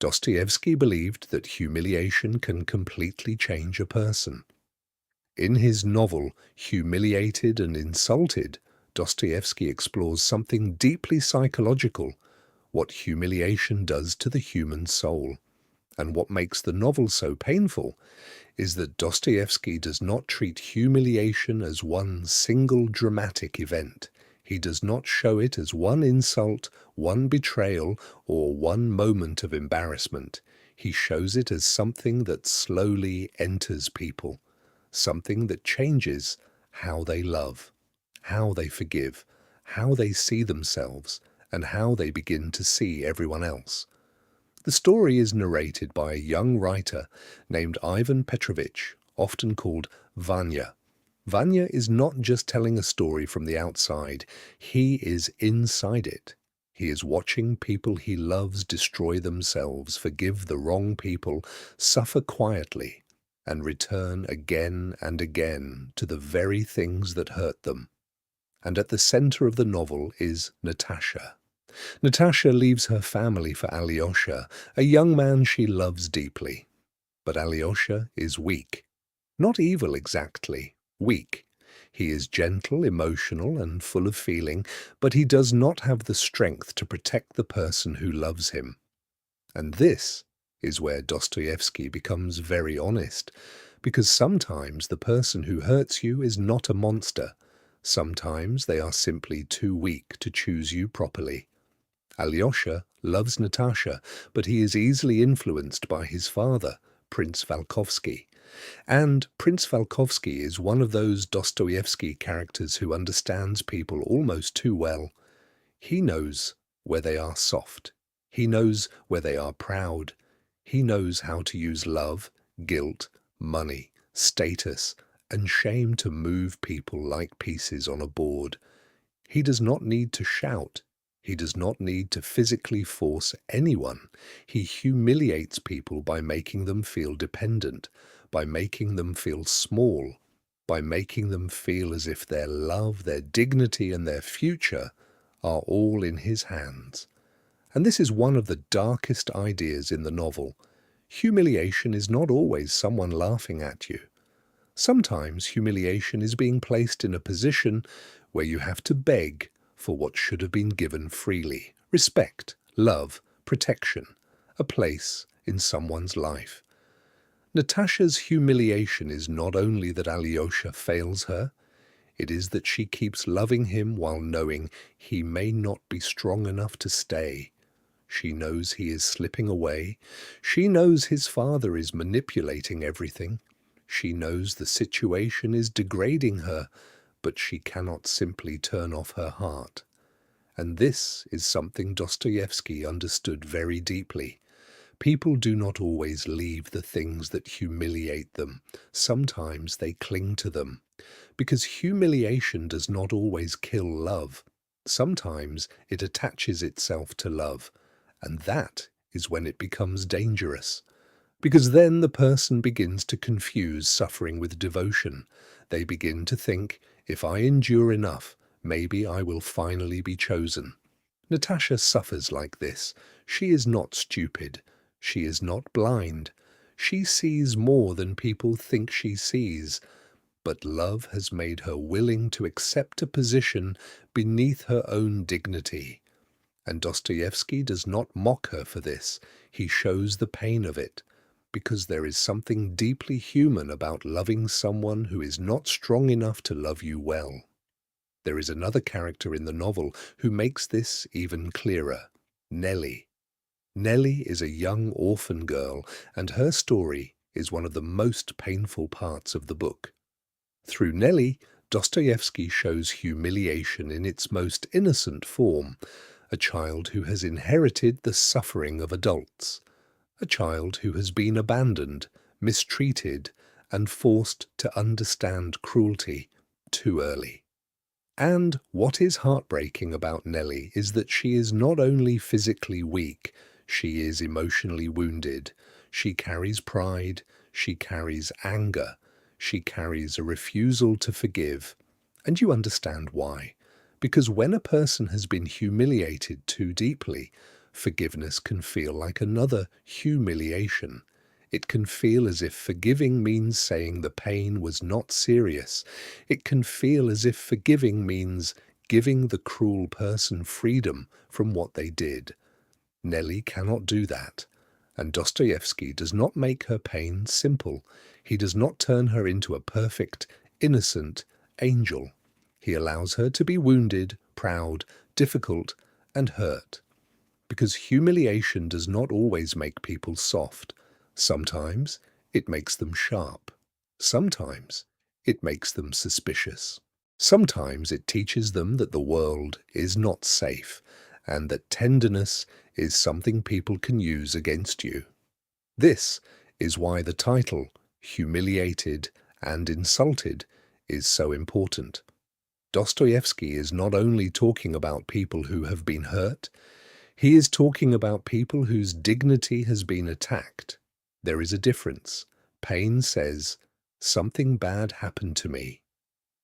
Dostoevsky believed that humiliation can completely change a person. In his novel, Humiliated and Insulted, Dostoevsky explores something deeply psychological, what humiliation does to the human soul. And what makes the novel so painful is that Dostoevsky does not treat humiliation as one single dramatic event. He does not show it as one insult, one betrayal, or one moment of embarrassment. He shows it as something that slowly enters people, something that changes how they love, how they forgive, how they see themselves, and how they begin to see everyone else. The story is narrated by a young writer named Ivan Petrovich, often called Vanya. Vanya is not just telling a story from the outside, he is inside it. He is watching people he loves destroy themselves, forgive the wrong people, suffer quietly, and return again and again to the very things that hurt them. And at the center of the novel is Natasha. Natasha leaves her family for Alyosha, a young man she loves deeply. But Alyosha is weak. Not evil exactly, weak. He is gentle, emotional, and full of feeling, but he does not have the strength to protect the person who loves him. And this is where Dostoevsky becomes very honest, because sometimes the person who hurts you is not a monster. Sometimes they are simply too weak to choose you properly. Alyosha loves Natasha, but he is easily influenced by his father, Prince Valkovsky. And Prince Valkovsky is one of those Dostoevsky characters who understands people almost too well. He knows where they are soft. He knows where they are proud. He knows how to use love, guilt, money, status, and shame to move people like pieces on a board. He does not need to shout. He does not need to physically force anyone. He humiliates people by making them feel dependent, by making them feel small, by making them feel as if their love, their dignity, and their future are all in his hands. And this is one of the darkest ideas in the novel. Humiliation is not always someone laughing at you. Sometimes humiliation is being placed in a position where you have to beg for what should have been given freely: respect, love, protection, a place in someone's life. Natasha's humiliation is not only that Alyosha fails her, it is that she keeps loving him while knowing he may not be strong enough to stay. She knows he is slipping away. She knows his father is manipulating everything. She knows the situation is degrading her, but she cannot simply turn off her heart. And this is something Dostoevsky understood very deeply. People do not always leave the things that humiliate them. Sometimes they cling to them. Because humiliation does not always kill love. Sometimes it attaches itself to love. And that is when it becomes dangerous. Because then the person begins to confuse suffering with devotion. They begin to think, if I endure enough, maybe I will finally be chosen. Natasha suffers like this. She is not stupid. She is not blind. She sees more than people think she sees. But love has made her willing to accept a position beneath her own dignity. And Dostoevsky does not mock her for this. He shows the pain of it. Because there is something deeply human about loving someone who is not strong enough to love you well. There is another character in the novel who makes this even clearer: Nellie. Nellie is a young orphan girl, and her story is one of the most painful parts of the book. Through Nellie, Dostoevsky shows humiliation in its most innocent form: a child who has inherited the suffering of adults. A child who has been abandoned, mistreated, and forced to understand cruelty too early. And what is heartbreaking about Nellie is that she is not only physically weak, she is emotionally wounded. She carries pride, she carries anger, she carries a refusal to forgive. And you understand why. Because when a person has been humiliated too deeply, Forgiveness can feel like another humiliation. It can feel as if forgiving means saying the pain was not serious. It can feel as if forgiving means giving the cruel person freedom from what they did. Nellie cannot do that. And Dostoevsky does not make her pain simple. He does not turn her into a perfect, innocent angel. He allows her to be wounded, proud, difficult, and hurt. Because humiliation does not always make people soft. Sometimes it makes them sharp. Sometimes it makes them suspicious. Sometimes it teaches them that the world is not safe and that tenderness is something people can use against you. This is why the title, Humiliated and Insulted, is so important. Dostoevsky is not only talking about people who have been hurt, he is talking about people whose dignity has been attacked. There is a difference. Pain says, something bad happened to me.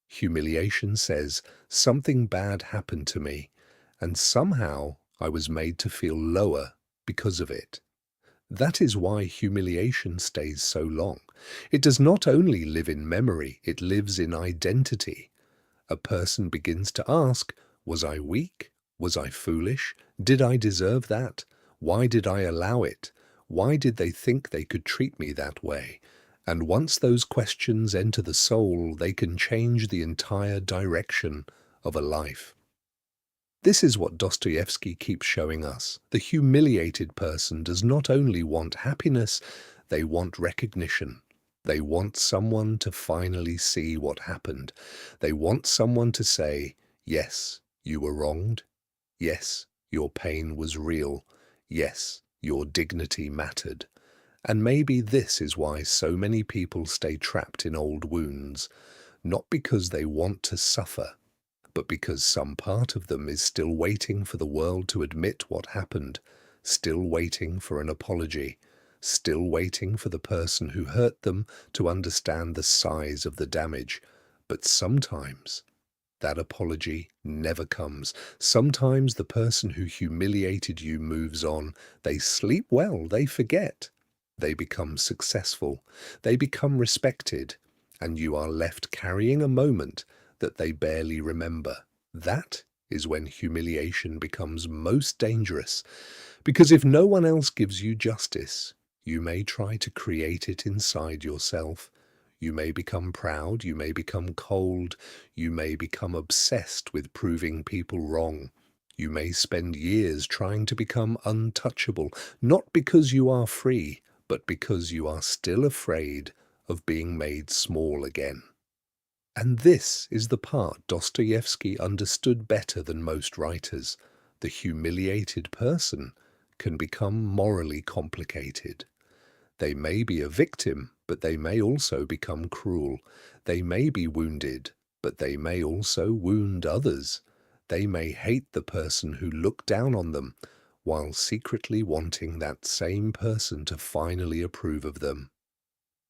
Humiliation says, something bad happened to me, and somehow I was made to feel lower because of it. That is why humiliation stays so long. It does not only live in memory, it lives in identity. A person begins to ask, was I weak? Was I foolish? Did I deserve that? Why did I allow it? Why did they think they could treat me that way? And once those questions enter the soul, they can change the entire direction of a life. This is what Dostoevsky keeps showing us. The humiliated person does not only want happiness, they want recognition. They want someone to finally see what happened. They want someone to say, yes, you were wronged. Yes, your pain was real. Yes, your dignity mattered. And maybe this is why so many people stay trapped in old wounds, not because they want to suffer, but because some part of them is still waiting for the world to admit what happened, still waiting for an apology, still waiting for the person who hurt them to understand the size of the damage. But sometimes that apology never comes. Sometimes the person who humiliated you moves on. They sleep well, they forget. They become successful, they become respected, and you are left carrying a moment that they barely remember. That is when humiliation becomes most dangerous, because if no one else gives you justice, you may try to create it inside yourself. You may become proud, you may become cold, you may become obsessed with proving people wrong. You may spend years trying to become untouchable, not because you are free, but because you are still afraid of being made small again. And this is the part Dostoevsky understood better than most writers. The humiliated person can become morally complicated. They may be a victim, but they may also become cruel. They may be wounded, but they may also wound others. They may hate the person who looked down on them, while secretly wanting that same person to finally approve of them.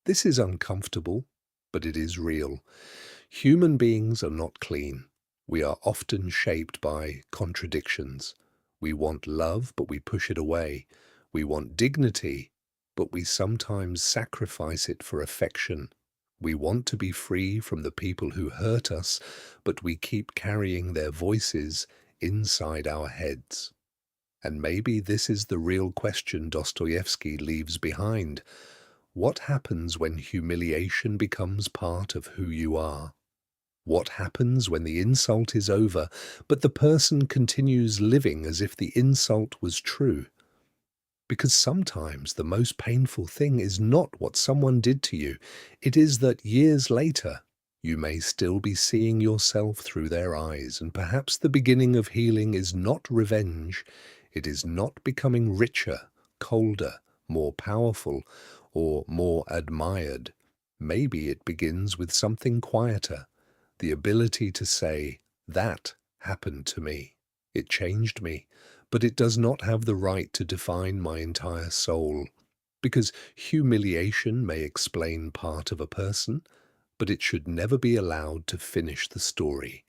This is uncomfortable, but it is real. Human beings are not clean. We are often shaped by contradictions. We want love, but we push it away. We want dignity, but we sometimes sacrifice it for affection. We want to be free from the people who hurt us, but we keep carrying their voices inside our heads. And maybe this is the real question Dostoevsky leaves behind. What happens when humiliation becomes part of who you are? What happens when the insult is over, but the person continues living as if the insult was true? Because sometimes the most painful thing is not what someone did to you. It is that years later, you may still be seeing yourself through their eyes, and perhaps the beginning of healing is not revenge. It is not becoming richer, colder, more powerful, or more admired. Maybe it begins with something quieter, the ability to say, that happened to me. It changed me, but it does not have the right to define my entire soul. Because humiliation may explain part of a person, but it should never be allowed to finish the story.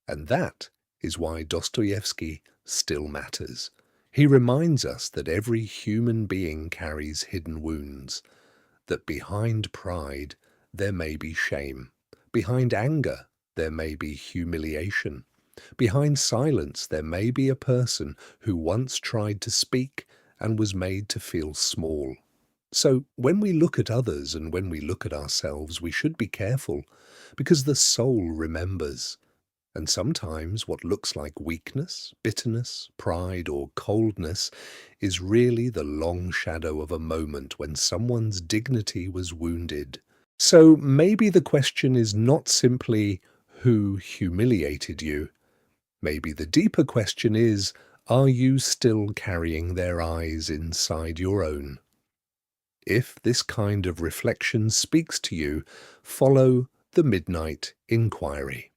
And that is why Dostoevsky still matters. He reminds us that every human being carries hidden wounds, that behind pride there may be shame, behind anger there may be humiliation, behind silence there may be a person who once tried to speak and was made to feel small. So when we look at others and when we look at ourselves, we should be careful, because the soul remembers. And sometimes what looks like weakness, bitterness, pride, or coldness is really the long shadow of a moment when someone's dignity was wounded. So maybe the question is not simply who humiliated you. Maybe the deeper question is, are you still carrying their eyes inside your own? If this kind of reflection speaks to you, follow the Midnight Inquiry.